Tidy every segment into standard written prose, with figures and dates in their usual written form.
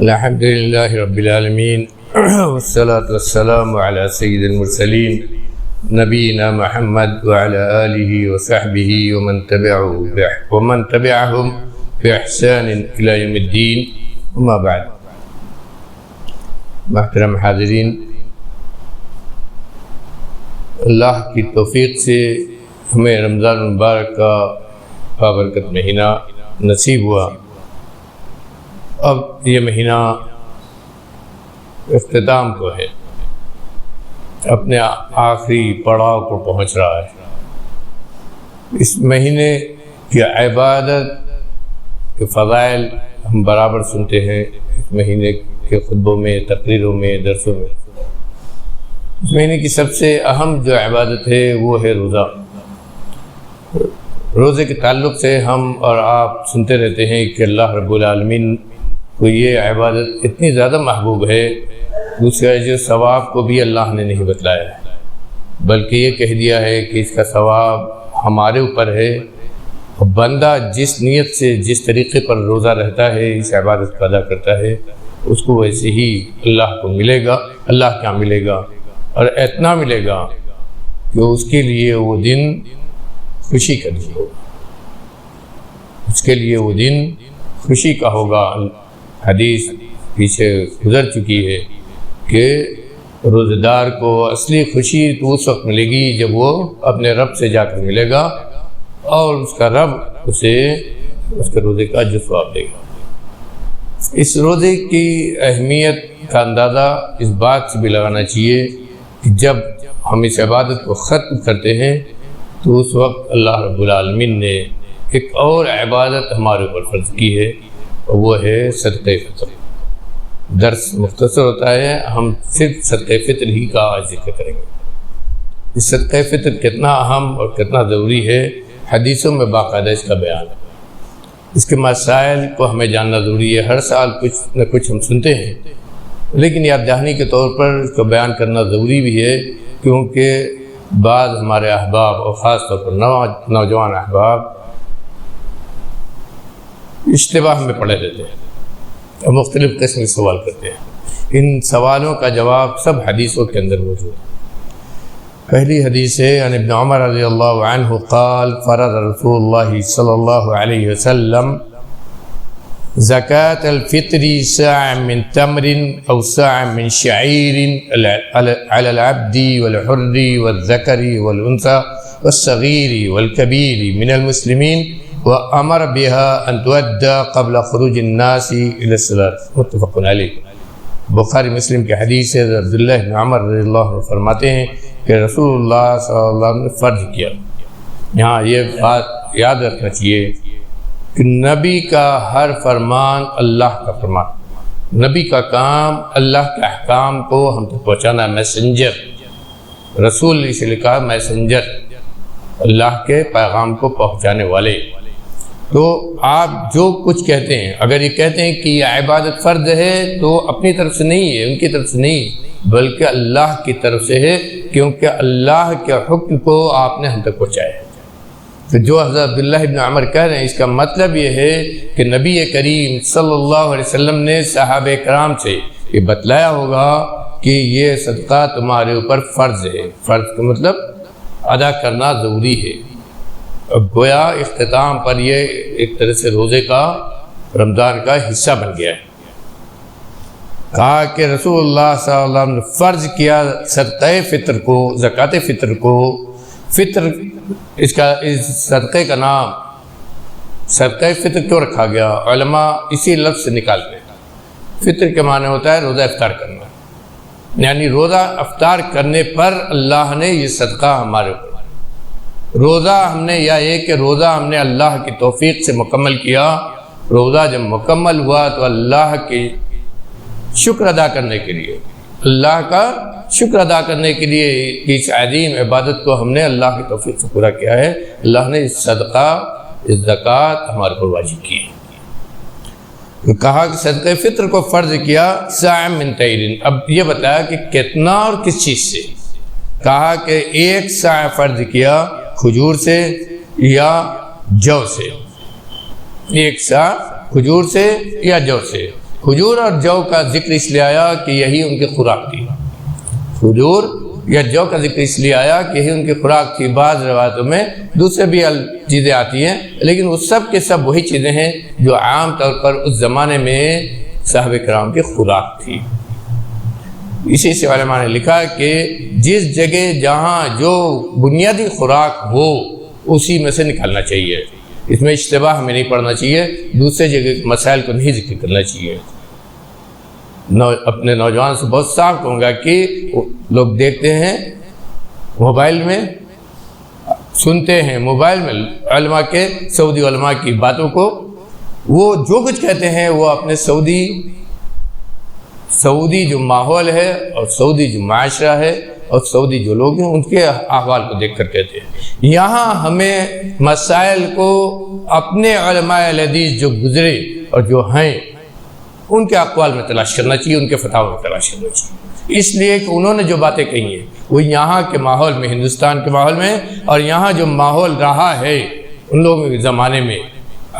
الحمد للہ رب العالمین والصلاة والسلام علی سید المرسلین نبینا محمد وعلی آلہ وصحبہ ومن تبعہم بإحسان الی یوم الدین اما بعد۔ محترم حاضرین، اللہ کی توفیق سے ہمیں رمضان المبارک کا بابرکت مہینہ نصیب ہوا۔ اب یہ مہینہ اختتام کو ہے، اپنے آخری پڑاؤ کو پہنچ رہا ہے۔ اس مہینے کی عبادت کے فضائل ہم برابر سنتے ہیں، اس مہینے کے خطبوں میں، تقریروں میں، درسوں میں۔ اس مہینے کی سب سے اہم جو عبادت ہے وہ ہے روزہ۔ روزے کے تعلق سے ہم اور آپ سنتے رہتے ہیں کہ اللہ رب العالمین کو یہ عبادت اتنی زیادہ محبوب ہے، دوسرے جو ثواب کو بھی اللہ نے نہیں بتلایا ہے، بلکہ یہ کہہ دیا ہے کہ اس کا ثواب ہمارے اوپر ہے۔ بندہ جس نیت سے، جس طریقے پر روزہ رہتا ہے، اس عبادت کو ادا کرتا ہے، اس کو ویسے ہی اللہ کو ملے گا، اللہ کیا ملے گا، اور اتنا ملے گا کہ اس کے لیے وہ دن خوشی کا دن ہوگا، اس کے لیے وہ دن خوشی کا ہوگا۔ حدیث پیچھے گزر چکی ہے کہ روزہ دار کو اصلی خوشی تو اس وقت ملے گی جب وہ اپنے رب سے جا کر ملے گا اور اس کا رب اسے اس کے روزے کا جو ثواب دے گا۔ اس روزے کی اہمیت کا اندازہ اس بات سے بھی لگانا چاہیے کہ جب ہم اس عبادت کو ختم کرتے ہیں تو اس وقت اللہ رب العالمین نے ایک اور عبادت ہمارے اوپر فرض کی ہے، اور وہ ہے صدقہ فطر۔ درس مختصر ہوتا ہے، ہم صرف صدقہ فطر ہی کا آج ذکر کریں گے۔ اس صدقہ فطر کتنا اہم اور کتنا ضروری ہے، حدیثوں میں باقاعدہ اس کا بیان ہے۔ اس کے مسائل کو ہمیں جاننا ضروری ہے۔ ہر سال کچھ نہ کچھ ہم سنتے ہیں، لیکن یاد دہانی کے طور پر اس کو بیان کرنا ضروری بھی ہے، کیونکہ بعض ہمارے احباب اور خاص طور پر نوجوان احباب اشتباہ میں پڑے رہتے ہیں اور مختلف قسم کے سوال کرتے ہیں۔ ان سوالوں کا جواب سب حدیثوں کے اندر موجود ہے۔ پہلی حدیث ہے عن ابن عمر رضی اللہ عنہ قال فرض رسول اللہ صلی اللہ علیہ وسلم زکاة الفطر ساع من تمر او ساع من شعیر على العبد والحر والذکر والانثى والصغیر والکبیر من المسلمین وَأَمَرَ بِهَا أَن تُؤَدَّى قَبْلَ خُرُوجِ النَّاسِ إِلَى الصَّلَاةِ متفق علیہ۔ بخاری مسلم کے حدیث ہے، عبداللہ بن عمر رضی اللہ عنہ فرماتے ہیں کہ رسول اللہ صلی اللہ علیہ وسلم نے فرض کیا۔ یہاں یہ بات یاد رکھنا چاہیے کہ نبی کا ہر فرمان اللہ کا فرمان، نبی کا کام اللہ کے احکام کو ہم تک پہنچانا، میسنجر، رسول اسے لکھا میسنجر، اللہ کے پیغام کو پہنچانے والے۔ تو آپ جو کچھ کہتے ہیں، اگر یہ کہتے ہیں کہ یہ عبادت فرض ہے تو اپنی طرف سے نہیں ہے، ان کی طرف سے نہیں، بلکہ اللہ کی طرف سے ہے، کیونکہ اللہ کے حکم کو آپ نے ہم تک پہنچایا ہے۔ تو جو حضرت عبداللہ ابن عمر کہہ رہے ہیں، اس کا مطلب یہ ہے کہ نبی کریم صلی اللہ علیہ وسلم نے صحابہ کرام سے یہ بتلایا ہوگا کہ یہ صدقہ تمہارے اوپر فرض ہے۔ فرض کا مطلب ادا کرنا ضروری ہے۔ اب گویا اختتام پر یہ ایک طرح سے روزے کا، رمضان کا حصہ بن گیا ہے۔ کہا کہ رسول اللہ صلی اللہ علیہ وسلم نے فرض کیا صدقہ فطر کو، زکوٰۃ فطر کو۔ فطر اس صدقے کا نام صدقہ فطر کیوں رکھا گیا؟ علماء اسی لفظ سے نکالتے ہیں۔ فطر کے معنی ہوتا ہے روزہ افطار کرنا، یعنی روزہ افطار کرنے پر اللہ نے یہ صدقہ ہمارے اوپر، روزہ ہم نے، یا یہ کہ روزہ ہم نے اللہ کی توفیق سے مکمل کیا۔ روزہ جب مکمل ہوا تو اللہ کی شکر ادا کرنے کے لیے، اللہ کا شکر ادا کرنے کے لیے اس عظیم عبادت کو ہم نے اللہ کی توفیق سے پورا کیا ہے۔ اللہ نے اس صدقہ، اس زکوٰۃ ہمارے پر واجب کی ہے۔ کہا کہ صدقہ فطر کو فرض کیا ساع من تمر۔ اب یہ بتایا کہ کتنا اور کس چیز سے۔ کہا کہ ایک ساع فرض کیا کھجور سے یا جو سے، ایک سا کھجور سے یا جو سے، کھجور اور جو کا ذکر اس لیے آیا کہ یہی ان کی خوراک تھی. کھجور یا جو کا ذکر اس لیے آیا کہ یہی ان کی خوراک تھی. بعض روایتوں میں دوسرے بھی چیزیں آتی ہیں، لیکن وہ سب کے سب وہی چیزیں ہیں جو عام طور پر اس زمانے میں صحابہ کرام کی خوراک تھی. اسی سے علماء نے لکھا کہ جس جگہ جہاں جو بنیادی خوراک ہو اسی میں سے نکالنا چاہیے. اس میں اشتباہ ہمیں نہیں پڑھنا چاہیے، دوسرے جگہ مسائل کو نہیں ذکر کرنا چاہیے. اپنے نوجوان سے بہت صاف کہوں گا کہ لوگ دیکھتے ہیں موبائل میں، سنتے ہیں موبائل میں علماء کے، سعودی علماء کی باتوں کو، وہ جو کچھ کہتے ہیں وہ اپنے سعودی جو ماحول ہے اور سعودی جو معاشرہ ہے اور سعودی جو لوگ ہیں ان کے احوال کو دیکھ کر کہتے ہیں. یہاں ہمیں مسائل کو اپنے علماء الحدیث جو گزرے اور جو ہیں ان کے اقوال میں تلاش کرنا چاہیے، ان کے فتاوی میں تلاش کرنا چاہیے. اس لیے کہ انہوں نے جو باتیں کہی ہیں وہ یہاں کے ماحول میں، ہندوستان کے ماحول میں، اور یہاں جو ماحول رہا ہے ان لوگوں کے زمانے میں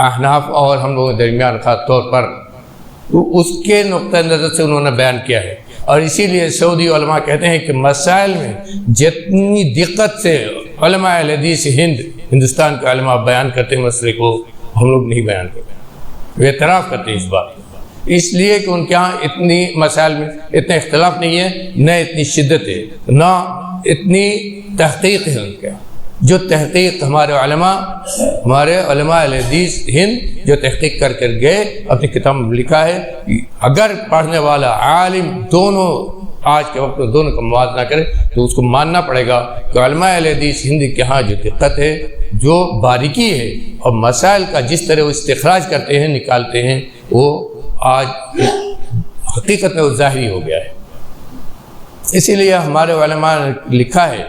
احناف اور ہم لوگوں کے درمیان خاص طور پر، اس کے نقطہ نظر سے انہوں نے بیان کیا ہے. اور اسی لیے سعودی علماء کہتے ہیں کہ مسائل میں جتنی دقت سے علماء الحدیث ہندوستان کے علماء بیان کرتے ہیں مسئلے کو، ہم لوگ نہیں بیان کرتے. وہ اعتراف کرتے ہیں اس بات کو، اس لیے کہ ان کے ہاں اتنی مسائل میں اتنا اختلاف نہیں ہے، نہ اتنی شدت ہے، نہ اتنی تحقیق ہے. ان کے جو تحقیق ہمارے علماء الحدیث ہند جو تحقیق کر گئے، اپنی کتاب میں لکھا ہے، اگر پڑھنے والا عالم دونوں آج کے وقت میں دونوں کا موازنہ کرے تو اس کو ماننا پڑے گا کہ علماء الحدیث ہند کے ہاں جو دقت ہے، جو باریکی ہے، اور مسائل کا جس طرح وہ استخراج کرتے ہیں، نکالتے ہیں، وہ آج حقیقت میں وہ ظاہری ہو گیا ہے. اسی لیے ہمارے علماء نے لکھا ہے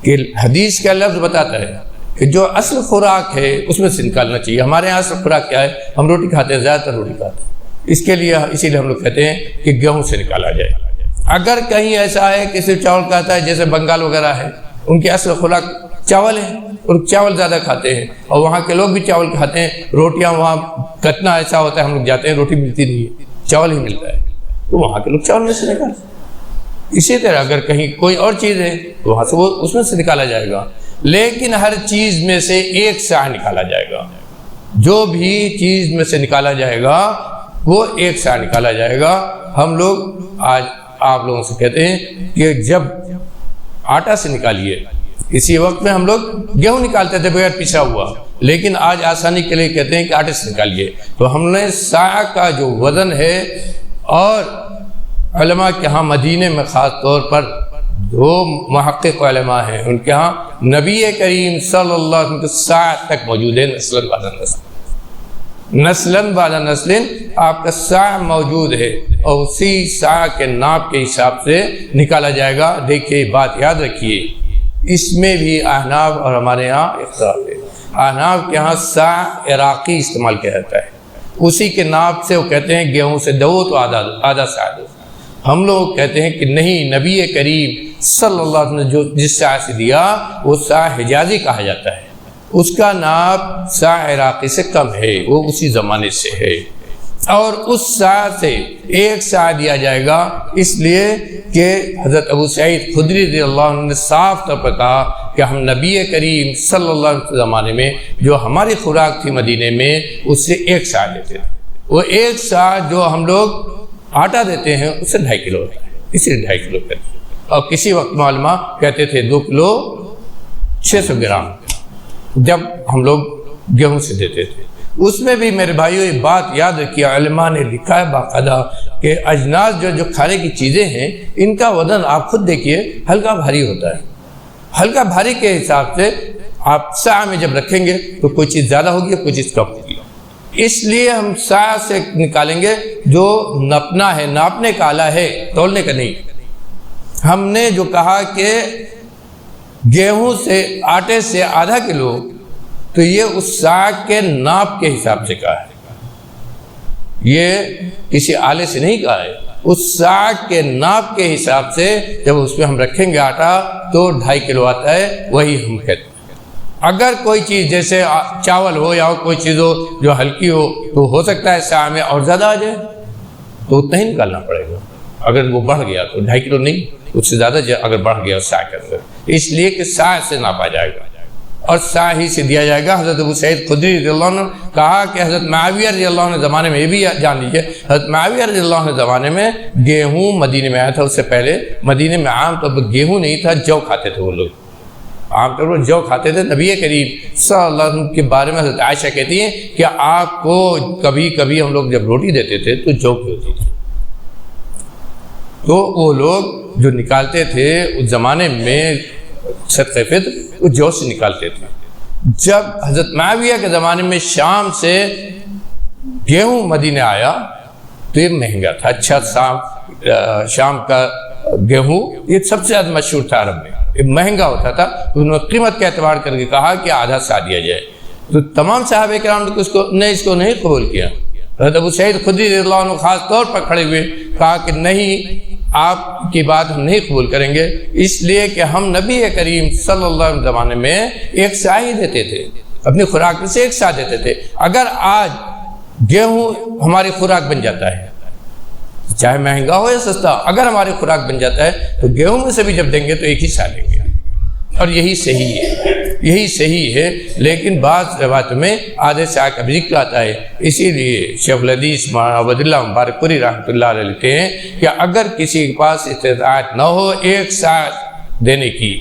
کہ حدیث کا لفظ بتاتا ہے کہ جو اصل خوراک ہے اس میں سے نکالنا چاہیے. ہمارے یہاں اصل خوراک کیا ہے؟ ہم روٹی کھاتے ہیں، زیادہ تر روٹی کھاتے ہیں. اس کے لیے اسی لیے ہم لوگ کہتے ہیں کہ گیہوں سے نکالا جائے. اگر کہیں ایسا ہے کہ صرف چاول کھاتا ہے، جیسے بنگال وغیرہ ہے، ان کی اصل خوراک چاول ہے اور چاول زیادہ کھاتے ہیں، اور وہاں کے لوگ بھی چاول کھاتے ہیں. روٹیاں وہاں کتنا ایسا ہوتا ہے، ہم لوگ جاتے ہیں روٹی ملتی نہیں ہے، چاول ہی ملتا ہے، تو وہاں کے لوگ چاول میں سے نکالتے ہیں. اسی طرح اگر کہیں کوئی اور چیز ہے تو وہاں سے وہ اس میں سے نکالا جائے گا، لیکن ہر چیز میں سے ایک سا نکالا جائے گا. جو بھی چیز میں سے نکالا جائے گا وہ ایک سا نکالا جائے گا. ہم لوگ آج آپ لوگوں سے کہتے ہیں کہ جب آٹا سے نکالیے، اسی وقت میں ہم لوگ گیہوں نکالتے تھے بغیر پسا ہوا، لیکن آج آسانی کے لیے کہتے ہیں کہ آٹے سے نکالیے. تو ہم نے سا کا جو وزن ہے، اور علماء کے ہاں مدینے میں خاص طور پر جو محقق علماء ہیں ان کے ہاں نبی کریم صلی اللہ علیہ وسلم کے سا تک موجود ہے، نسلاً بعد نسل آپ کا سا موجود ہے، اور اسی سا کے ناپ کے حساب سے نکالا جائے گا. دیکھیے بات یاد رکھیے، اس میں بھی احناف اور ہمارے یہاں اختلاف ہے. احناف کے ہاں سا عراقی استعمال کیا جاتا ہے، اسی کے ناپ سے وہ کہتے ہیں گیہوں سے دو تو آدھا سا دو. ہم لوگ کہتے ہیں کہ نہیں، نبی کریم صلی اللہ علیہ وسلم نے جو جس سا سے دیا وہ سا حجازی کہا جاتا ہے، اس کا ناپ سا عراقی سے کم ہے، وہ اسی زمانے سے ہے. اور اس سا سے ایک سا دیا جائے گا، اس لیے کہ حضرت ابو سعید خدری رضی اللہ عنہ نے صاف طور پر کہا کہ ہم نبی کریم صلی اللہ علیہ وسلم زمانے میں جو ہماری خوراک تھی مدینے میں، اس سے ایک سا دیتے تھے. وہ ایک سا جو ہم لوگ آٹا دیتے ہیں اس سے 2.5 کلو ہوتا ہے، اسی لیے 2.5 کلو کرتے ہیں. اور کسی وقت معلومہ کہتے تھے 2 کلو 600 گرام جب ہم لوگ گیہوں سے دیتے تھے. اس میں بھی میرے بھائیوں یہ بات یاد رکھیے، علماء نے لکھا ہے باقاعدہ کہ اجناس جو کھانے کی چیزیں ہیں ان کا وزن آپ خود دیکھیے ہلکا بھاری ہوتا ہے. ہلکا بھاری کے حساب سے آپ سا میں جب رکھیں گے تو کوئی چیز زیادہ ہوگی، کوئی چیز کم ہوگی. اس لیے ہم سا سے نکالیں گے جو نپنا ہے، ناپنے کا آلہ ہے، تولنے کا نہیں. ہم نے جو کہا کہ گیہوں سے آٹے سے آدھا کلو، تو یہ اس سا کے ناپ کے حساب سے کہا ہے، یہ کسی آلے سے نہیں کہا ہے. اس سا کے ناپ کے حساب سے جب اس میں ہم رکھیں گے آٹا تو 2.5 کلو آتا ہے، وہی ہم کہتے ہیں. اگر کوئی چیز جیسے چاول ہو یا کوئی چیز ہو جو ہلکی ہو تو ہو سکتا ہے سا میں اور زیادہ آ جائے، تو اتنا ہی نکالنا پڑے گا. اگر وہ بڑھ گیا تو 2.5 کلو نہیں، اس سے زیادہ اگر بڑھ گیا سا کے اندر، اس لیے کہ سا سے ناپا جائے گا اور سا ہی سے دیا جائے گا. حضرت ابو سعید خدری رضی اللہ عنہ کہا کہ حضرت معاویہ رضی اللہ عنہ زمانے میں، یہ بھی جان لیجیے، حضرت معاویہ رضی اللہ عنہ زمانے میں گیہوں مدینے میں آیا تھا. اس سے پہلے مدینے میں عام طور پر گیہوں نہیں تھا، جو کھاتے تھے وہ لوگ، عام طور پر جو کھاتے تھے. نبی کریم صلی اللہ علیہ وسلم کے بارے میں حضرت عائشہ کہتی ہیں کہ آپ کو کبھی کبھی ہم لوگ جب روٹی دیتے تھے تو جو کی ہوتی تھی. تو وہ لوگ جو نکالتے تھے اس زمانے میں صدقہ فطر، وہ جو سے نکالتے تھے. جب حضرت معاویہ کے زمانے میں شام سے گیہوں مدینے آیا تو یہ مہنگا تھا. اچھا شام کا گیہوں یہ سب سے زیادہ مشہور تھا عرب میں، یہ مہنگا ہوتا تھا. تو انہوں نے قیمت کا اعتبار کر کے کہا کہ آدھا سا دیا جائے. تو تمام صحابہ کرام نے اس کو نہیں قبول کیا. حضرت ابو سعید خدری رضی اللہ عنہ خاص طور پر کھڑے ہوئے کہا کہ نہیں، آپ کی بات ہم نہیں قبول کریں گے، اس لیے کہ ہم نبی کریم صلی اللہ علیہ وسلم زمانے میں ایک سا ہی دیتے تھے، اپنی خوراک میں سے ایک سا دیتے تھے. اگر آج گیہوں ہماری خوراک بن جاتا ہے، چاہے مہنگا ہو یا سستا، اگر ہماری خوراک بن جاتا ہے تو گیہوں میں سے بھی جب دیں گے تو ایک ہی سا لیں گے، اور یہی صحیح ہے، یہی صحیح ہے. لیکن بعض روایت میں آدھے سا کا بھی ذکر آتا ہے. اسی لیے شیخ الحدیث مولانا عبد اللہ مبارک پوری رحمۃ اللہ علیہ لکھتے ہیں کہ اگر کسی کے پاس استطاعت نہ ہو ایک سا دینے کی،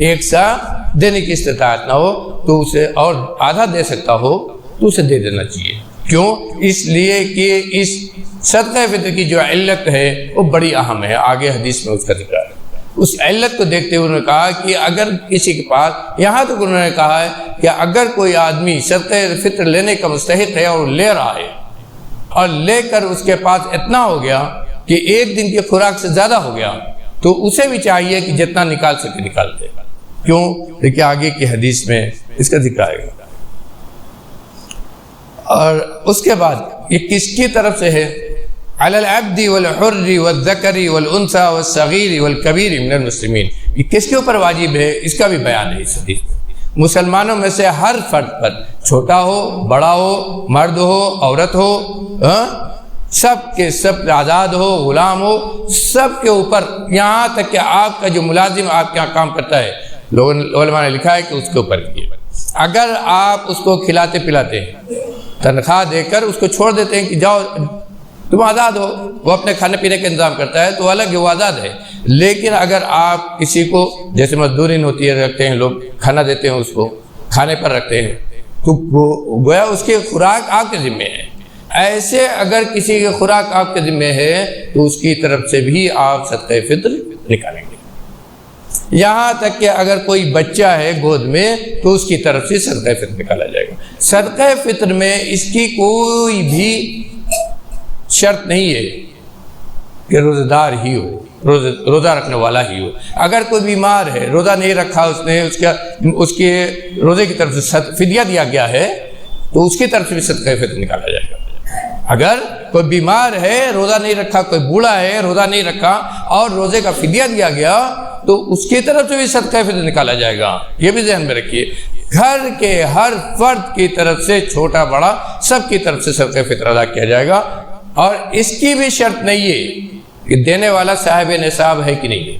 ایک سا دینے کی استطاعت نہ ہو تو اسے، اور آدھا دے سکتا ہو تو اسے دے دینا چاہیے. کیوں؟ اس لیے کہ اس صدقہ فطر کی جو علت ہے وہ بڑی اہم ہے، آگے حدیث میں اس کا ذکر ہے. اس علت کو دیکھتے ہوئے انہوں نے کہا کہ اگر کسی کے پاس، یہاں تک انہوں نے کہا ہے کہ اگر کوئی آدمی صدقہ فطر لینے کا مستحق ہے اور لے رہا ہے، اور لے کر اس کے پاس اتنا ہو گیا کہ ایک دن کی خوراک سے زیادہ ہو گیا، تو اسے بھی چاہیے کہ جتنا نکال سکے نکال دے. کیوں؟ دیکھیے آگے کی حدیث میں اس کا ذکر آئے گا. اور اس کے بعد یہ کس کی طرف سے ہے؟ علی العبد والحر والذکر والانثى والصغیر والکبیر من المسلمین. یہ کس کے اوپر واجب ہے؟ اس کا بھی بیان ہے اس حدیث میں. مسلمانوں میں سے ہر فرد پر، چھوٹا ہو بڑا ہو، مرد ہو عورت ہو، سب کے سب آزاد ہو غلام ہو، سب کے اوپر، یہاں تک کہ آپ کا جو ملازم آپ کے یہاں کام کرتا ہے، علماء نے لکھا ہے کہ اس کے اوپر اگر آپ اس کو کھلاتے پلاتے ہیں، تنخواہ دے کر اس کو چھوڑ دیتے ہیں کہ جاؤ تم آزاد ہو، وہ اپنے کھانے پینے کا انتظام کرتا ہے تو الگ ہے، وہ آزاد ہے. لیکن اگر آپ کسی کو، جیسے مزدورین ہوتی ہے، رکھتے ہیں لوگ، کھانا دیتے ہیں اس کو، کھانے پر رکھتے ہیں، تو گویا اس کی خوراک آپ کے ذمہ ہے. ایسے اگر کسی کی خوراک آپ کے ذمہ ہے تو اس کی طرف سے بھی آپ صدقہ فطر نکالیں گے. یہاں تک کہ اگر کوئی بچہ ہے گود میں تو اس کی طرف سے صدقہ فطر نکالا جائے گا. صدقہ فطر میں اس کی کوئی بھی شرط نہیں ہے کہ روزہ دار ہی ہو، روزہ رکھنے والا ہی ہو. اگر کوئی بیمار ہے، روزہ نہیں رکھا اس نے، اس کے روزے کی طرف سے فدیہ دیا گیا ہے تو اس کی طرف سے بھی صدقہ فطر نکالا جائے گا. اگر کوئی بیمار ہے، روزہ نہیں رکھا، کوئی بوڑھا ہے روزہ نہیں رکھا اور روزے کا فدیہ دیا گیا تو اس کی طرف سے بھی صدقہ فطر نکالا جائے گا. یہ بھی ذہن میں رکھیے. گھر کے ہر فرد کی طرف سے، چھوٹا بڑا سب کی طرف سے صدقہ فطر ادا کیا جائے گا. اور اس کی بھی شرط نہیں ہے کہ دینے والا صاحب نصاب ہے کہ نہیں ہے.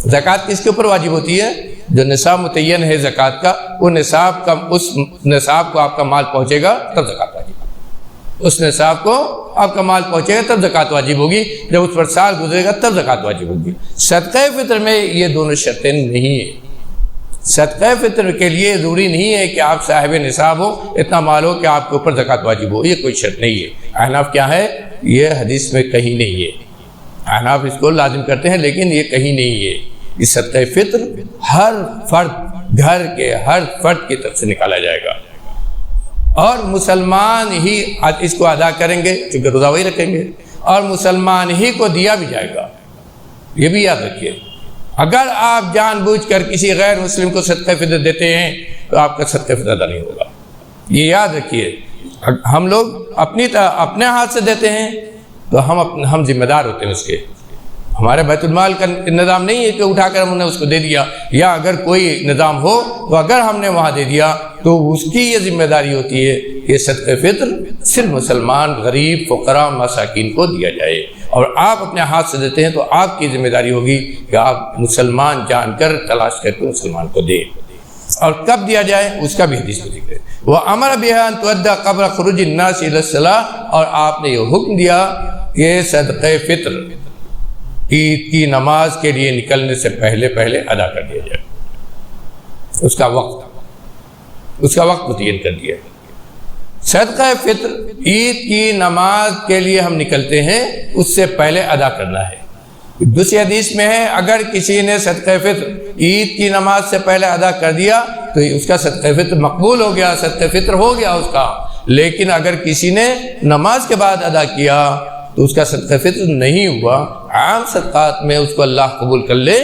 زکوٰۃ کس کے اوپر واجب ہوتی ہے؟ جو نصاب متعین ہے زکوٰۃ کا، وہ نصاب کا، اس نصاب کو آپ کا مال پہنچے گا تب زکوٰۃ واجب ہوگی. اس نصاب کو آپ کا مال پہنچے گا تب زکوٰۃ واجب ہوگی. جب اس پر سال گزرے گا تب زکوٰۃ واجب ہوگی. صدقہ فطر میں یہ دونوں شرطیں نہیں ہیں. صدقہ فطر کے لیے ضروری نہیں ہے کہ آپ صاحب نصاب ہو، اتنا مال ہو کہ آپ کے اوپر زکوٰۃ واجب ہو. یہ کوئی شرط نہیں ہے. احناف کیا ہے؟ یہ حدیث میں کہیں نہیں ہے. احناف اس کو لازم کرتے ہیں لیکن یہ کہیں نہیں ہے. یہ صدقہ فطر ہر فرد، گھر کے ہر فرد کی طرف سے نکالا جائے گا اور مسلمان ہی اس کو ادا کریں گے کیونکہ روزہ وہی رکھیں گے، اور مسلمان ہی کو دیا بھی جائے گا. یہ بھی یاد رکھیے. اگر آپ جان بوجھ کر کسی غیر مسلم کو صدقہ فطر دیتے ہیں تو آپ کا صدقہ فطر ادا نہیں ہوگا. یہ یاد رکھیے. ہم لوگ اپنے ہاتھ سے دیتے ہیں تو ہم ذمہ دار ہوتے ہیں اس کے. ہمارے بیت المال کا نظام نہیں ہے کہ اٹھا کر ہم نے اس کو دے دیا، یا اگر کوئی نظام ہو تو اگر ہم نے وہاں دے دیا تو اس کی یہ ذمہ داری ہوتی ہے کہ صدقہ فطر صرف مسلمان، غریب، فقراء، مساکین کو دیا جائے، اور آپ اپنے ہاتھ سے دیتے ہیں تو آپ کی ذمہ داری ہوگی کہ آپ مسلمان جان کر تلاش کر کے مسلمان کو دیں۔ اور کب دیا جائے اس کا بھی حدیث میں ذکر ہے۔ وَأَمَرَ بِهَا أَن تُؤَدَّى قَبْلَ خُرُوجِ النَّاسِ إِلَى الصَّلَاةِ، اور آپ نے یہ حکم دیا کہ صدقہ فطر عید کی نماز کے لیے نکلنے سے پہلے ادا کر دیا جائے، اس کا وقت متعین کر دیا۔ صدقہ فطر عید کی نماز کے لیے ہم نکلتے ہیں، اس سے پہلے ادا کرنا ہے۔ دوسری حدیث میں ہے اگر کسی نے صدقہ فطر عید کی نماز سے پہلے ادا کر دیا تو اس کا صدقہ فطر مقبول ہو گیا، صدقہ فطر ہو گیا اس کا، لیکن اگر کسی نے نماز کے بعد ادا کیا تو اس کا صدقہ فطر نہیں ہوا۔ عام صدقات میں اس کو اللہ قبول کر لے،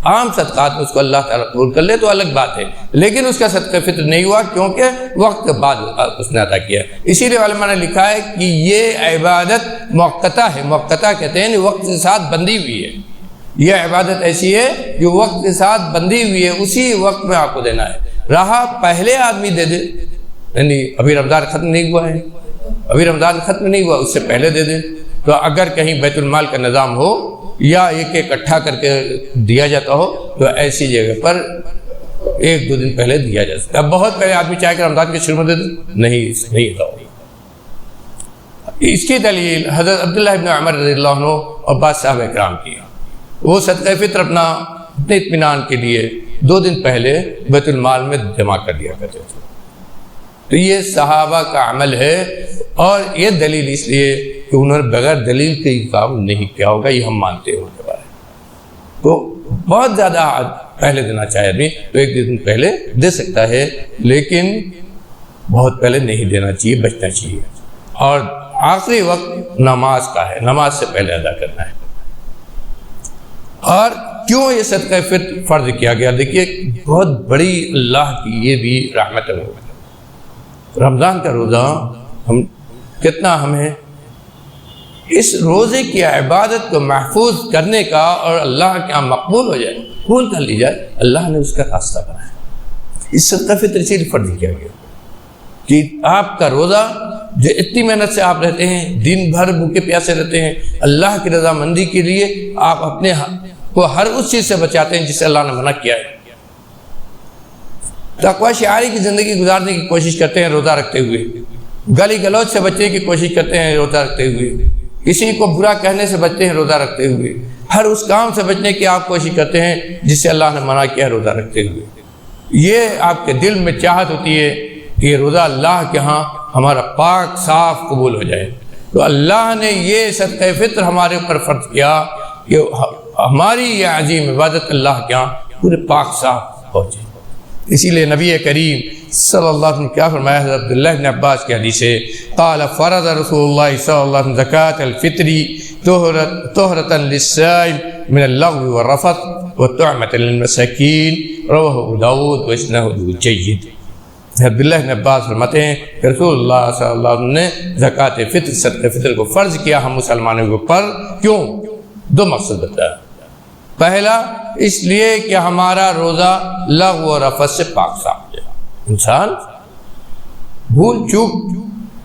عام صدقات میں اس کو اللہ تعالیٰ قبول کر لے تو الگ بات ہے، لیکن اس کا صدقہ فطر نہیں ہوا کیونکہ وقت کے بعد اس نے ادا کیا۔ اسی لیے علماء نے لکھا ہے کہ یہ عبادت موقتہ ہے، موقتہ کہتے ہیں وقت کے ساتھ بندھی ہوئی ہے، یہ عبادت ایسی ہے جو وقت کے ساتھ بندھی ہوئی ہے، اسی وقت میں آپ کو دینا ہے۔ رہا پہلے آدمی دے دے، یعنی ابھی رمضان ختم نہیں ہوا ہے، ابھی رمضان ختم نہیں ہوا، اس سے پہلے دے دے، تو اگر کہیں بیت المال کا نظام ہو یا ایک اکٹھا کر کے دیا جاتا ہو تو ایسی جگہ پر ایک دو دن پہلے دیا جا سکتا ہے۔ اب بہت پہلے آدمی چاہے کہ رمضان کے شروع میں دے دے، نہیں ہوتا۔ اس کی دلیل حضرت عبداللہ ابن عمر رضی اللہ عنہ اور بعض صحابہ کرام کی، وہ صدقہ فطر اپنے اطمینان کے لیے 2 دن پہلے بیت المال میں جمع کر دیا کرتے تھے۔ تو یہ صحابہ کا عمل ہے، اور یہ دلیل اس لیے کہ انہوں نے بغیر دلیل کے کام نہیں کیا ہوگا، یہ ہم مانتے ہیں ان کے بارے میں۔ تو بہت زیادہ پہلے دینا چاہے آدمی تو 1 دن پہلے دے سکتا ہے، لیکن بہت پہلے نہیں دینا چاہیے، بچنا چاہیے۔ اور آخری وقت نماز کا ہے، نماز سے پہلے ادا کرنا ہے۔ اور کیوں یہ صدقہ فطر فرض کیا گیا؟ دیکھیے بہت بڑی اللہ کی یہ بھی رحمت ہے۔ رمضان کا روزہ کتنا ہمیں اس روزے کی عبادت کو محفوظ کرنے کا اور اللہ کے یہاں مقبول ہو جائے، قبول کر لی جائے، اللہ نے اس کا راستہ بنایا۔ اس صدقہ فطر سے فرض کیا گیا کہ آپ کا روزہ جو اتنی محنت سے آپ رہتے ہیں، دن بھر بھوکے پیاسے رہتے ہیں، اللہ کی رضامندی کے لیے آپ اپنے کو ہر اس چیز سے بچاتے ہیں جسے اللہ نے منع کیا ہے، تقوی شعاری کی زندگی گزارنے کی کوشش کرتے ہیں روزہ رکھتے ہوئے، گالی گلوچ سے بچنے کی کوشش کرتے ہیں روزہ رکھتے ہوئے، کسی کو برا کہنے سے بچتے ہیں روزہ رکھتے ہوئے، ہر اس کام سے بچنے کی آپ کوشش کرتے ہیں جس سے اللہ نے منع کیا ہے روزہ رکھتے ہوئے۔ یہ آپ کے دل میں چاہت ہوتی ہے کہ یہ روزہ اللہ کے ہاں ہمارا پاک صاف قبول ہو جائے، تو اللہ نے یہ صدقہ فطر ہمارے اوپر فرض کیا کہ ہماری یہ عظیم عبادت اللہ کے ہاں پورے پاک صاف ہو جائے۔ اسی لیے نبی کریم صلی اللہ علیہ وسلم کیا فرمایا؟ حضرت عبداللہ بن عباس کی حدیث ہے، قال فرض رسول اللہ صلی اللہ علیہ وسلم زکاة الفطر طہرۃ للصائم من اللغو والرفث وطعمۃ للمساکین، رواہ ابو داؤد واسنادہ جید۔ عبداللہ بن عباس فرماتے ہیں کہ رسول اللہ صلی اللہ علیہ وسلم نے زکوٰۃ فطر صدقہ فطر کو فرض کیا ہم مسلمانوں کے اوپر۔ کیوں؟ 2 مقصد بتایا۔ پہلا اس لیے کہ ہمارا روزہ لغو و رفث سے پاک صاف ہو جائے۔ انسان بھول چوک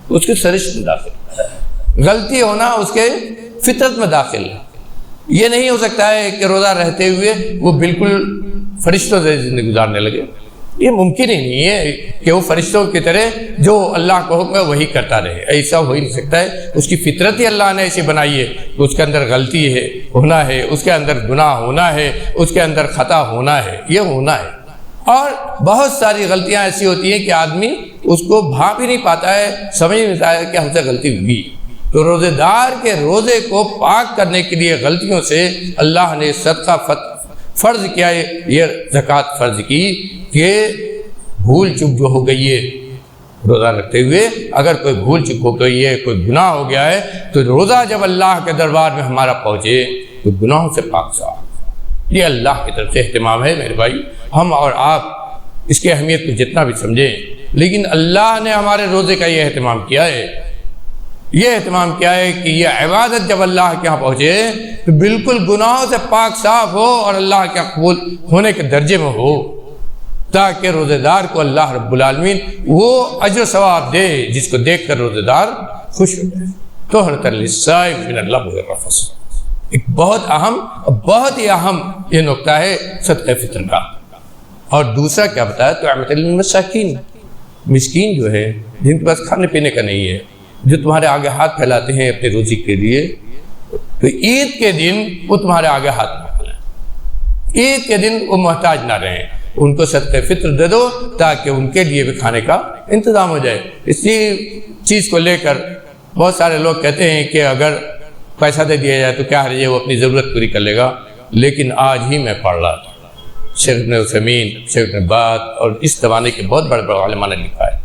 اس کے سرشت میں داخل ہے، غلطی ہونا اس کے فطرت میں داخل ہے۔ یہ نہیں ہو سکتا ہے کہ روزہ رہتے ہوئے وہ بالکل فرشتوں سے زندگی گزارنے لگے، یہ ممکن ہی نہیں ہے کہ وہ فرشتوں کی طرح جو اللہ کا حکم ہے وہی کرتا رہے، ایسا ہو ہی نہیں سکتا ہے۔ اس کی فطرت ہی اللہ نے ایسی بنائی ہے کہ اس کے اندر غلطی ہے، ہونا ہے، اس کے اندر گناہ ہونا ہے، اس کے اندر خطا ہونا ہے، یہ ہونا ہے۔ اور بہت ساری غلطیاں ایسی ہوتی ہیں کہ آدمی اس کو بھاپ ہی نہیں پاتا ہے، سمجھ نہیں پاتا ہے کہ ہم سے غلطی ہوئی۔ تو روزے دار کے روزے کو پاک کرنے کے لیے غلطیوں سے اللہ نے صدقہ فرض کیا ہے، یہ زکوٰۃ فرض کی کہ بھول چک جو ہو گئی ہے روزہ رکھتے ہوئے، اگر کوئی بھول چک ہو گئی ہے، کوئی گناہ ہو گیا ہے، تو روزہ جب اللہ کے دربار میں ہمارا پہنچے تو گناہوں سے پاک صاف۔ یہ اللہ کی طرف سے اہتمام ہے میرے بھائی، ہم اور آپ اس کی اہمیت کو جتنا بھی سمجھیں، لیکن اللہ نے ہمارے روزے کا یہ اہتمام کیا ہے، یہ اہتمام کیا ہے کہ یہ عبادت جب اللہ کے یہاں پہنچے تو بالکل گناہوں سے پاک صاف ہو اور اللہ کے قبول ہونے کے درجے میں ہو، تاکہ روزے دار کو اللہ رب العالمین وہ اجر و ثواب دے جس کو دیکھ کر روزے دار خوش ہو جائے۔ طہرۃ للصائم من اللغو والرفث، ایک بہت ہی اہم یہ نقطہ ہے صدقہ فطر کا۔ اور دوسرا کیا بتایا؟ طعامۃ للمساکین، مسکین جو ہے جن کے پاس کھانے پینے کا نہیں ہے، جو تمہارے آگے ہاتھ پھیلاتے ہیں اپنی روزی کے لیے، تو عید کے دن وہ تمہارے آگے ہاتھ نہ پھیلائیں، عید کے دن وہ محتاج نہ رہیں، ان کو صدقہ فطر دے دو تاکہ ان کے لیے بھی کھانے کا انتظام ہو جائے۔ اسی چیز کو لے کر بہت سارے لوگ کہتے ہیں کہ اگر پیسہ دے دیا جائے تو کیا حرج ہے، وہ اپنی ضرورت پوری کر لے گا۔ لیکن آج ہی میں پڑھ رہا تھا، شیخ ابن عثیمین، شیخ ابن باز اور اس زمانے کے بہت بڑے بڑے علماء نے لکھا ہے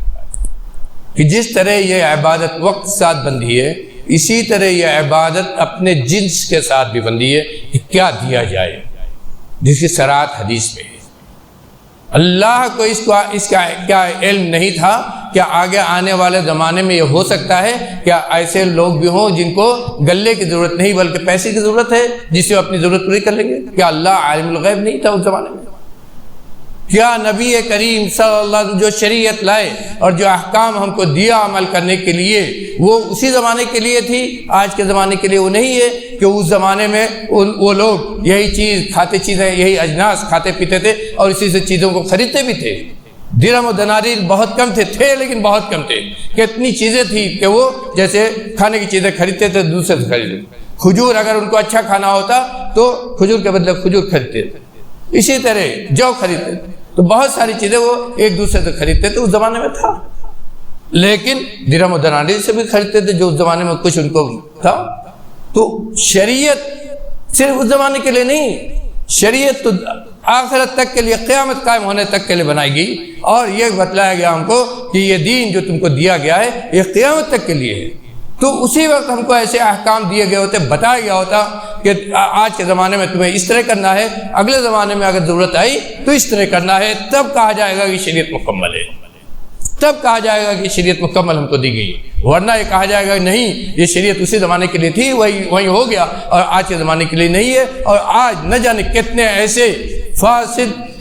کہ جس طرح یہ عبادت وقت کے ساتھ بندھی ہے، اسی طرح یہ عبادت اپنے جنس کے ساتھ بھی بندھی ہے کہ کیا دیا جائے، جس کی صراحت حدیث میں ہے۔ اللہ کو اس کا کیا علم نہیں تھا کہ آگے آنے والے زمانے میں یہ ہو سکتا ہے کہ ایسے لوگ بھی ہوں جن کو گلے کی ضرورت نہیں بلکہ پیسے کی ضرورت ہے جس سے وہ اپنی ضرورت پوری کر لیں گے؟ کیا اللہ عالم الغیب نہیں تھا اس زمانے میں؟ کیا نبی کریم صلی اللہ علیہ وسلم جو شریعت لائے اور جو احکام ہم کو دیا عمل کرنے کے لیے وہ اسی زمانے کے لیے تھی، آج کے زمانے کے لیے وہ نہیں ہے کہ اس زمانے میں وہ لوگ یہی چیز کھاتے چیزیں یہی اجناس کھاتے پیتے تھے اور اسی سے چیزوں کو خریدتے بھی تھے۔ درہم و دنانیر بہت کم تھے لیکن بہت کم تھے کہ اتنی چیزیں تھیں کہ وہ جیسے کھانے کی چیزیں خریدتے تھے دوسرے سے خریدتے۔ کھجور اگر ان کو اچھا کھانا ہوتا تو کھجور کے بدلے کھجور خریدتے تھے، اسی طرح جو خریدتے تھے، تو بہت ساری چیزیں وہ ایک دوسرے سے خریدتے تھے، اس زمانے میں تھا۔ لیکن درہم و دنانیر سے بھی خریدتے تھے جو اس زمانے میں کچھ ان کو تھا۔ تو شریعت صرف اس زمانے کے لیے نہیں، شریعت تو آخرت تک کے لیے، قیامت قائم ہونے تک کے لیے بنائی گئی، اور یہ بتلایا گیا ہم کو کہ یہ دین جو تم کو دیا گیا ہے یہ قیامت تک کے لیے ہے۔ تو اسی وقت ہم کو ایسے احکام دیے گئے ہوتے، بتایا گیا ہوتا کہ آج کے زمانے میں تمہیں اس طرح کرنا ہے، اگلے زمانے میں اگر ضرورت آئی تو اس طرح کرنا ہے، تب کہا جائے گا کہ شریعت مکمل ہے، تب کہا جائے گا کہ شریعت مکمل ہم کو دی گئی۔ ورنہ یہ کہا جائے گا نہیں یہ شریعت اسی زمانے کے لیے تھی، وہی ہو گیا اور آج کے زمانے کے لیے نہیں ہے۔ اور آج نہ جانے کتنے ایسے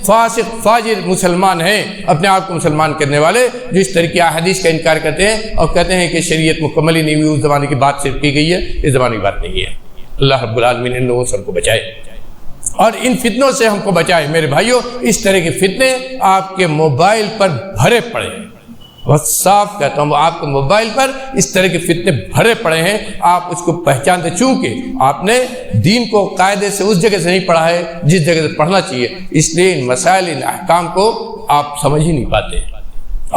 فاسق فاجر مسلمان ہیں اپنے آپ کو مسلمان کرنے والے جو اس طرح کی احادیث کا انکار کرتے ہیں اور کہتے ہیں کہ شریعت مکمل ہی نہیں ہوئی، اس زمانے کی بات صرف کی گئی ہے، اس زمانے کی بات نہیں ہے۔ اللہ رب العالمین ان لوگوں سے ہم کو بچائے اور ان فتنوں سے ہم کو بچائے۔ میرے بھائیوں، اس طرح کے فتنے آپ کے موبائل پر بھرے پڑے ہیں، بہت صاف کہتا ہوں، آپ کے موبائل پر اس طرح کے فتنے بھرے پڑے ہیں، آپ اس کو پہچانتے، چونکہ آپ نے دین کو قاعدے سے اس جگہ سے نہیں پڑھا ہے جس جگہ سے پڑھنا چاہیے، اس لیے ان مسائل ان احکام کو آپ سمجھ ہی نہیں پاتے۔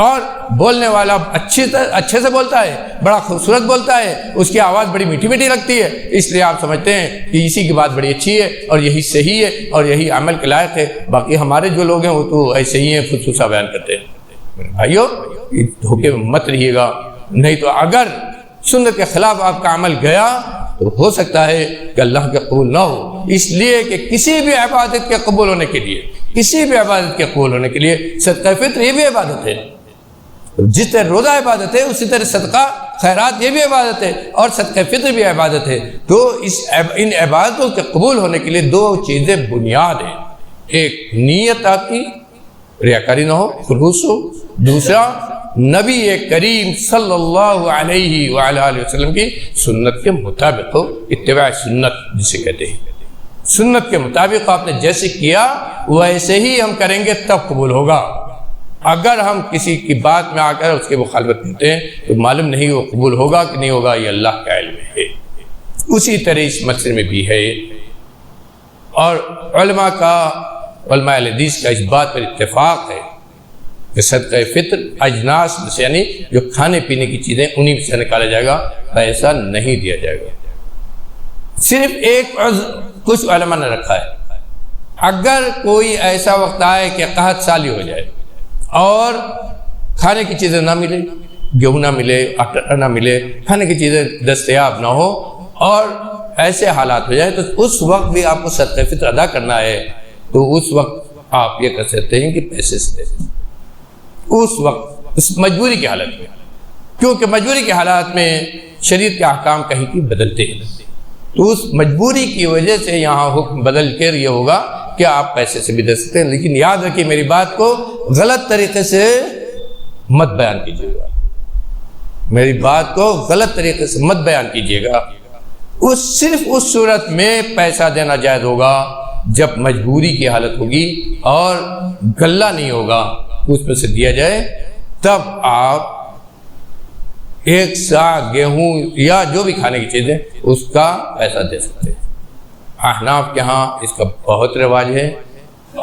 اور بولنے والا اچھے سے بولتا ہے، بڑا خوبصورت بولتا ہے، اس کی آواز بڑی میٹھی میٹھی لگتی ہے، اس لیے آپ سمجھتے ہیں کہ اسی کی بات بڑی اچھی ہے اور یہی صحیح ہے اور یہی عمل کے لائق ہے، باقی ہمارے جو لوگ ہیں وہ تو ایسے ہی ہیں، خصوصا بیان کرتے ہیں۔ میرے بھائیو، دھوکے میں مت رہیے گا، نہیں تو اگر سنت کے خلاف آپ کا عمل گیا تو ہو سکتا ہے کہ اللہ کے قبول نہ ہو۔ اس لیے کہ کسی بھی عبادت کے قبول ہونے کے لیے، کسی بھی عبادت کے قبول ہونے کے لیے صدقہ فطر یہ بھی عبادت ہے، جس طرح روزہ عبادت ہے اسی طرح صدقہ خیرات یہ بھی عبادت ہے اور صدقہ فطر بھی عبادت ہے۔ تو ان عبادتوں کے قبول ہونے کے لیے دو چیزیں بنیاد ہیں، ایک نیت آپ کی ریاکاری نہ ہو، خلوص ہو، دوسرا نبی کریم صلی اللہ علیہ وآلہ وسلم کی سنت کے مطابق ہو، اتباع سنت جسے کہتے ہیں۔ سنت کے مطابق آپ نے جیسے کیا ویسے ہی ہم کریں گے تب قبول ہوگا۔ اگر ہم کسی کی بات میں آ کر اس کی مخالفت کرتے ہیں تو معلوم نہیں وہ قبول ہوگا کہ نہیں ہوگا، یہ اللہ کا علم ہے۔ اسی طرح اس مسئلے میں بھی ہے، اور علماء اہل حدیث کا اس بات پر اتفاق ہے کہ صدقہ فطر اجناس میں سے، یعنی جو کھانے پینے کی چیزیں انہی میں سے نکالا جائے گا، پیسہ نہیں دیا جائے گا۔ صرف ایک کچھ علماء نے رکھا ہے، اگر کوئی ایسا وقت آئے کہ قحط سالی ہو جائے اور کھانے کی چیزیں نہ ملے، گیہوں نہ ملے، آٹا نہ ملے، کھانے کی چیزیں دستیاب نہ ہو اور ایسے حالات ہو جائے، تو اس وقت بھی آپ کو صدقہ فطر ادا کرنا ہے، تو اس وقت آپ یہ کر سکتے ہیں کہ پیسے سے دے دیں، اس وقت اس مجبوری کی حالت میں، کیونکہ مجبوری کی حالات میں شریعت کے احکام کہیں کی بدلتے ہیں، تو اس مجبوری کی وجہ سے یہاں حکم بدل کر یہ ہوگا کہ آپ پیسے سے بھی دے سکتے ہیں، لیکن یاد رکھیے میری بات کو غلط طریقے سے مت بیان کیجیے گا، میری بات کو غلط طریقے سے مت بیان کیجیے گا۔ صرف اس صورت میں پیسہ دینا جائز ہوگا جب مجبوری کی حالت ہوگی اور غلہ نہیں ہوگا اس میں سے دیا جائے، تب آپ 1 سا گیہوں یا جو بھی کھانے کی چیزیں اس کا پیسہ دے سکتے ہیں۔ احناف کے ہاں اس کا بہت رواج ہے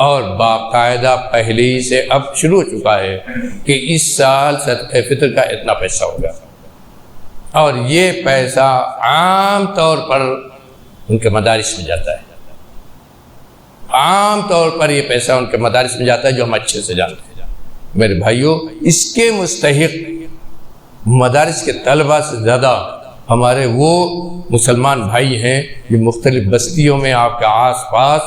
اور باقاعدہ پہلے ہی سے اب شروع ہو چکا ہے کہ اس سال صدقہ فطر کا اتنا پیسہ ہوگا، اور یہ پیسہ عام طور پر ان کے مدارس میں جاتا ہے، عام طور پر یہ پیسہ ان کے مدارس میں جاتا ہے، جو ہم اچھے سے جانتے ہیں۔ میرے بھائیوں، اس کے مستحق مدارس کے طلبہ سے زیادہ ہمارے وہ مسلمان بھائی ہیں جو مختلف بستیوں میں آپ کے آس پاس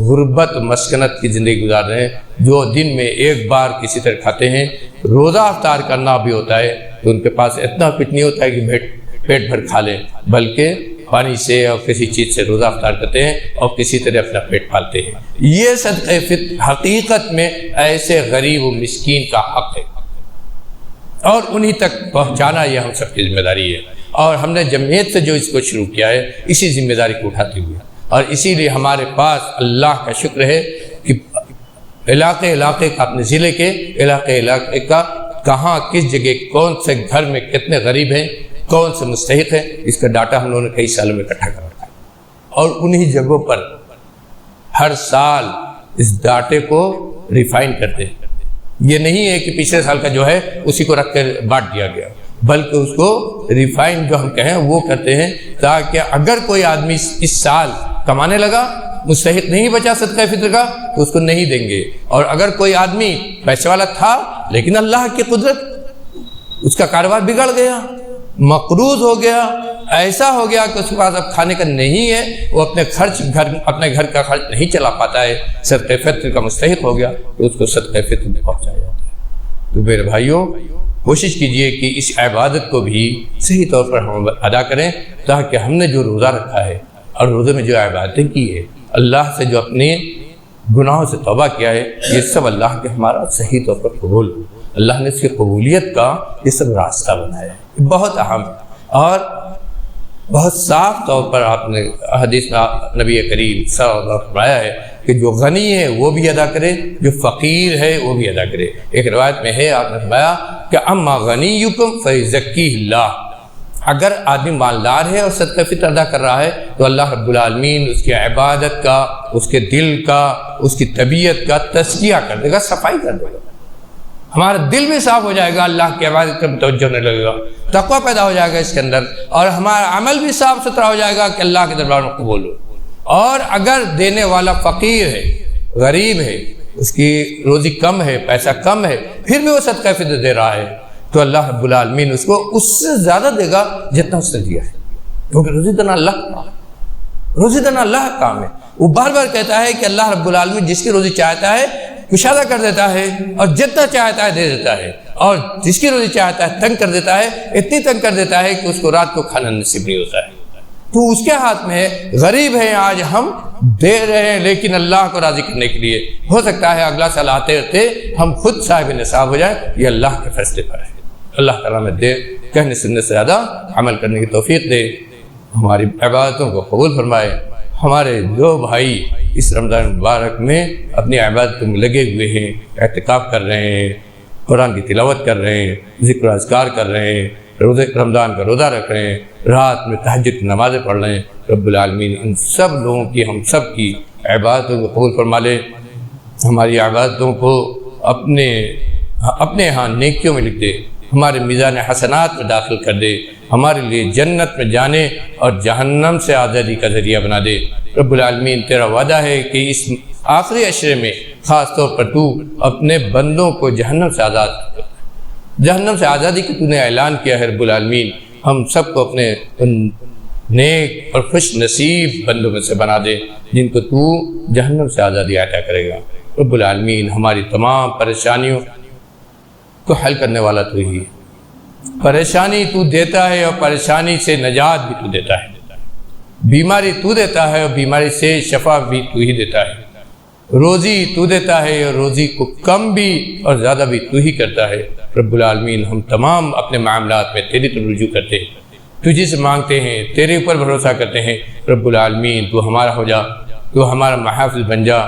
غربت مسکنت کی زندگی گزار رہے ہیں، جو دن میں ایک بار کسی طرح کھاتے ہیں، روزہ افطار کرنا بھی ہوتا ہے تو ان کے پاس اتنا کچھ نہیں ہوتا ہے کہ پیٹ بھر کھا لیں، بلکہ پانی سے اور کسی چیز سے روزہ افطار کرتے ہیں اور کسی طرح اپنا پیٹ پالتے ہیں۔ یہ صدقہ فطر حقیقت میں ایسے غریب و مسکین کا حق ہے، اور انہی تک پہنچانا یہ ہم سب کی ذمہ داری ہے، اور ہم نے جمعیت سے جو اس کو شروع کیا ہے اسی ذمہ داری کو اٹھاتے ہوئے، اور اسی لیے ہمارے پاس اللہ کا شکر ہے کہ علاقے کا، اپنے ضلع کے علاقے کا کہاں کس جگہ کون سے گھر میں کتنے غریب ہیں، کون سے مستحق ہیں، اس کا ڈاٹا ہم لوگوں نے کئی سالوں میں اکٹھا کر رکھا ہے، اور انہی جگہوں پر ہر سال اس ڈاٹے کو ریفائن کرتے ہیں۔ یہ نہیں ہے کہ پچھلے سال کا جو ہے اسی کو رکھ کر بانٹ دیا گیا، بلکہ اس کو ریفائن جو ہم کہیں وہ کرتے ہیں، تاکہ اگر کوئی آدمی اس سال کمانے لگا، مستحق نہیں بچا صدقہ فطر کا، تو اس کو نہیں دیں گے، اور اگر کوئی آدمی پیسے والا تھا لیکن اللہ کی قدرت اس کا کاروبار بگڑ گیا، مقروض ہو گیا، ایسا ہو گیا کہ اس کے پاس اب کھانے کا نہیں ہے، وہ اپنے گھر کا خرچ نہیں چلا پاتا ہے، صدقہ فطر کا مستحق ہو گیا، تو اس کو صدقہ فطر میں پہنچایا جاتا ہے۔ تو میرے بھائیوں، کوشش کیجئے کہ اس عبادت کو بھی صحیح طور پر ہم ادا کریں، تاکہ ہم نے جو روزہ رکھا ہے اور روزے میں جو عبادتیں کی ہے، اللہ سے جو اپنے گناہوں سے توبہ کیا ہے، یہ سب اللہ کے ہمارا صحیح طور پر قبول ہو۔ اللہ نے اس کی قبولیت کا یہ سب راستہ بنایا ہے، بہت اہم اور بہت صاف طور پر آپ نے حدیث میں نبی کریم صلی اللہ علیہ وسلم فرمایا ہے کہ جو غنی ہے وہ بھی ادا کرے، جو فقیر ہے وہ بھی ادا کرے۔ ایک روایت میں ہے، آپ نے فرمایا کہ اما غنیکم فیزکیہ اللہ، اگر آدمی مالدار ہے اور صدقہ فطر ادا کر رہا ہے تو اللہ رب العالمین اس کی عبادت کا، اس کے دل کا، اس کی طبیعت کا تزکیہ کر دے گا، صفائی کر دے گا، ہمارا دل بھی صاف ہو جائے گا، اللہ کی عبادت کا توجہ ہونے لگے گا، تقویٰ پیدا ہو جائے گا اس کے اندر، اور ہمارا عمل بھی صاف ستھرا ہو جائے گا کہ اللہ کے دربار میں قبول ہو۔ اور اگر دینے والا فقیر ہے، غریب ہے، اس کی روزی کم ہے، پیسہ کم ہے، پھر بھی وہ صدقہ فطر دے رہا ہے، تو اللہ رب العالمین اس کو اس سے زیادہ دے گا جتنا اس نے دیا ہے، کیونکہ روزی دینا اللہ کا کام ہے۔ وہ بار بار کہتا ہے کہ اللہ رب العالمین جس کی روزی چاہتا ہے کشادہ کر دیتا ہے، اور جتنا چاہتا ہے دے دیتا ہے، اور جس کی روزی چاہتا ہے تنگ کر دیتا ہے، اتنی تنگ کر دیتا ہے کہ اس کو رات کو کھانا نصیب نہیں ہوتا ہے۔ تو اس کے ہاتھ میں ہے، غریب ہے، آج ہم دے رہے ہیں لیکن اللہ کو راضی کرنے کے لیے، ہو سکتا ہے اگلا سال آتے ہوتے ہم خود صاحب نصاب ہو جائیں، یہ اللہ کے فیصلے پر ہے۔ اللہ تعالیٰ میں دے کہنے سننے سے زیادہ عمل کرنے کی توفیق دے، ہماری عبادتوں کو قبول فرمائے۔ ہمارے جو بھائی اس رمضان مبارک میں اپنی عبادتوں میں لگے ہوئے ہیں، اعتکاف کر رہے ہیں، قرآن کی تلاوت کر رہے ہیں، ذکر و اذکار کر رہے ہیں، رمضان کا روزہ رکھ رہے ہیں، رات میں تہجد کی نمازیں پڑھ رہے ہیں، رب العالمین ان سب لوگوں کی، ہم سب کی عبادتوں کو قبول فرما لے، ہماری عبادتوں کو اپنے ہاں نیکیوں میں لکھ دے، ہمارے میزان حسنات میں داخل کر دے، ہمارے لیے جنت میں جانے اور جہنم سے آزادی کا ذریعہ بنا دے۔ رب العالمین تیرا وعدہ ہے کہ اس آخری عشرے میں خاص طور پر تو اپنے بندوں کو جہنم سے آزاد کر، جہنم سے آزادی کی تو نے اعلان کیا ہے۔ رب العالمین ہم سب کو اپنے ان نیک اور خوش نصیب بندوں میں سے بنا دے جن کو تو جہنم سے آزادی عطا کرے گا۔ رب العالمین ہماری تمام پریشانیوں کو حل کرنے والا تو ہی ہے، پریشانی تو دیتا ہے اور پریشانی سے نجات بھی تو دیتا ہے۔ بیماری تو دیتا ہے اور بیماری سے شفا بھی تو ہی دیتا ہے، روزی تو دیتا ہے اور روزی کو کم بھی اور زیادہ بھی تو ہی کرتا ہے۔ رب العالمین ہم تمام اپنے معاملات میں تیری طرف رجوع کرتے ہیں، تجھے سے مانگتے ہیں، تیرے اوپر بھروسہ کرتے ہیں۔ رب العالمین تو ہمارا ہو جا، تو ہمارا محافظ بن جا،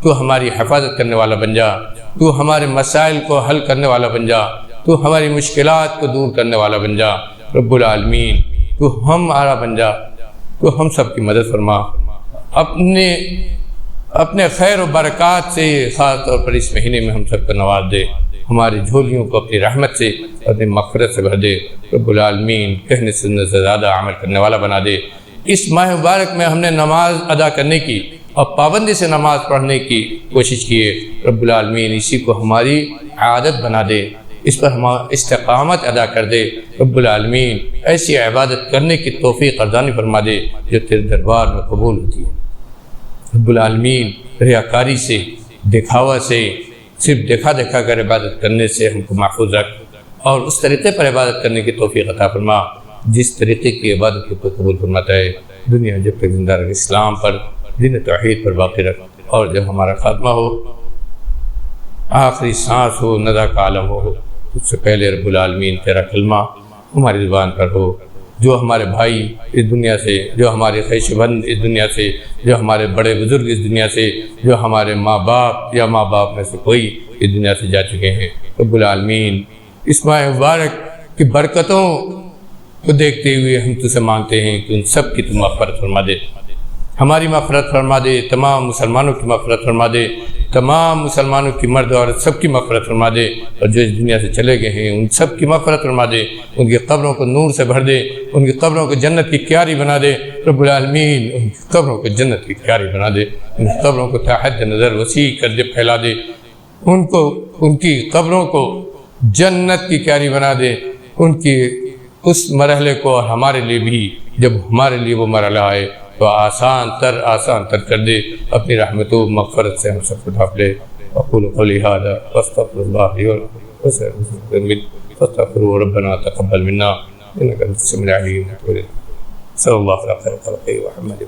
تو ہماری حفاظت کرنے والا بن جا، تو ہمارے مسائل کو حل کرنے والا بن جا، تو ہماری مشکلات کو دور کرنے والا بن جا۔ رب العالمین تو ہمارا بن جا، تو ہم سب کی مدد فرما، اپنے خیر و برکات سے خاص طور پر اس مہینے میں ہم سب کو نواز دے، ہماری جھولیوں کو اپنی رحمت سے، اپنی مغفرت سے بھر دے۔ رب العالمین کہنے سننے سے زیادہ عمل کرنے والا بنا دے۔ اس ماہ مبارک میں ہم نے نماز ادا کرنے کی اور پابندی سے نماز پڑھنے کی کوشش کی ہے، رب العالمین اسی کو ہماری عادت بنا دے، اس پر ہم استقامت ادا کر دے۔ رب العالمین ایسی عبادت کرنے کی توفیق عطا فرما دے جو تیرے دربار میں قبول ہوتی ہے۔ رب العالمین ریاکاری سے، دکھاوا سے، صرف دیکھا کر عبادت کرنے سے ہم کو محفوظ رکھ، اور اس طریقے پر عبادت کرنے کی توفیق عطا فرما جس طریقے کی عبادت کو قبول فرماتا ہے۔ دنیا جب تک زندہ رکھ، اسلام پر، دین توحید پر باقی رکھ، اور جب ہمارا خاتمہ ہو، آخری سانس ہو، نزا کا عالم ہو، اس سے پہلے رب العالمین تیرا کلمہ ہماری زبان پر ہو۔ جو ہمارے بھائی اس دنیا سے، جو ہمارے خیش بند اس دنیا سے، جو ہمارے بڑے بزرگ اس دنیا سے، جو ہمارے ماں باپ یا ماں باپ میں سے کوئی اس دنیا سے جا چکے ہیں، رب العالمین اس ماہ مبارک کی برکتوں کو دیکھتے ہوئے ہم تجھ سے مانگتے ہیں کہ ان سب کی تو مغفرت فرما دے، ہماری مغفرت فرما دے، تمام مسلمانوں کی مغفرت فرما دے، تمام مسلمانوں کی مرد اور سب کی مغفرت فرما دے، اور جو اس دنیا سے چلے گئے ہیں ان سب کی مغفرت فرما دے، ان کی قبروں کو نور سے بھر دے، ان کی قبروں کو جنت کی کیاری بنا دے۔ رب العالمین ان کی قبروں کو جنت کی کیاری بنا دے، ان کی قبروں کو تا حد نظر وسیع کر دے، پھیلا دے، ان کی قبروں کو جنت کی کیاری بنا دے، ان کی اس مرحلے کو اور ہمارے لیے بھی جب ہمارے لیے وہ مرحلہ آئے تو آسان تر کر دے، اپنی رحمت و مغفرت سے ہم سب کو ڈھانپ لے۔ اقول قولی ھذا واستغفر اللہ لي ولكم فاستغفروه ربنا تقبل منا انك انت السميع العليم۔ صلی اللہ علیہ وسلم محمد